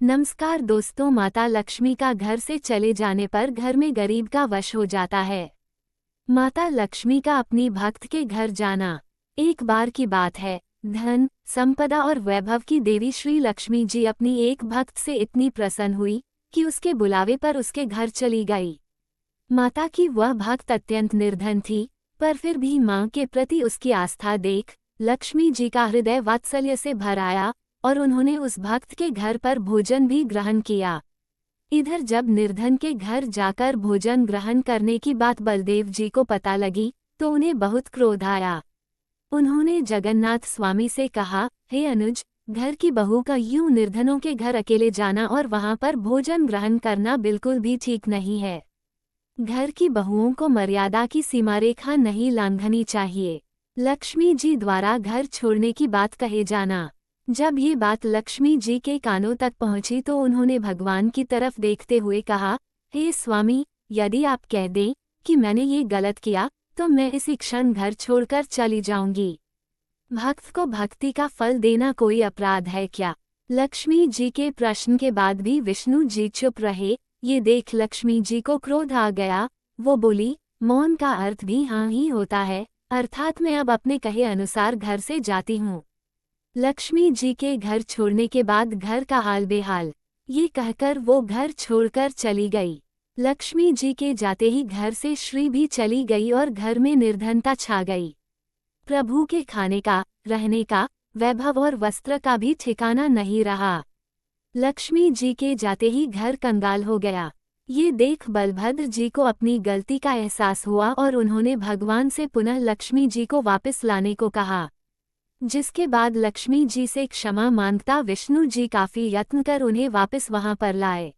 नमस्कार दोस्तों, माता लक्ष्मी का घर से चले जाने पर घर में गरीब का वश हो जाता है। माता लक्ष्मी का अपनी भक्त के घर जाना। एक बार की बात है, धन, संपदा और वैभव की देवी श्री लक्ष्मी जी अपनी एक भक्त से इतनी प्रसन्न हुई कि उसके बुलावे पर उसके घर चली गई। माता की वह भक्त अत्यंत निर्धन थी, पर फिर भी मां के प्रति उसकी आस्था देख लक्ष्मी जी का हृदय वात्सल्य से भर आया और उन्होंने उस भक्त के घर पर भोजन भी ग्रहण किया। इधर जब निर्धन के घर जाकर भोजन ग्रहण करने की बात बलदेव जी को पता लगी तो उन्हें बहुत क्रोध आया। उन्होंने जगन्नाथ स्वामी से कहा, हे अनुज, घर की बहू का यूं निर्धनों के घर अकेले जाना और वहां पर भोजन ग्रहण करना बिल्कुल भी ठीक नहीं है। घर की बहुओं को मर्यादा की सीमारेखा नहीं लांघनी चाहिए। लक्ष्मी जी द्वारा घर छोड़ने की बात कहे जाना। जब ये बात लक्ष्मी जी के कानों तक पहुंची तो उन्होंने भगवान की तरफ देखते हुए कहा, हे स्वामी, यदि आप कह दें कि मैंने ये गलत किया तो मैं इसी क्षण घर छोड़कर चली जाऊंगी। भक्त को भक्ति का फल देना कोई अपराध है क्या? लक्ष्मी जी के प्रश्न के बाद भी विष्णु जी चुप रहे। ये देख लक्ष्मी जी को क्रोध आ गया। वो बोली, मौन का अर्थ भी हाँ ही होता है, अर्थात मैं अब अपने कहे अनुसार घर से जाती हूँ। लक्ष्मी जी के घर छोड़ने के बाद घर का हाल बेहाल, ये कहकर वो घर छोड़कर चली गई। लक्ष्मी जी के जाते ही घर से श्री भी चली गई और घर में निर्धनता छा गई। प्रभु के खाने का, रहने का, वैभव और वस्त्र का भी ठिकाना नहीं रहा। लक्ष्मी जी के जाते ही घर कंगाल हो गया। ये देख बलभद्र जी को अपनी गलती का एहसास हुआ और उन्होंने भगवान से पुनः लक्ष्मी जी को वापस लाने को कहा, जिसके बाद लक्ष्मी जी से क्षमा मांगता विष्णु जी काफी यत्न कर उन्हें वापस वहां पर लाए।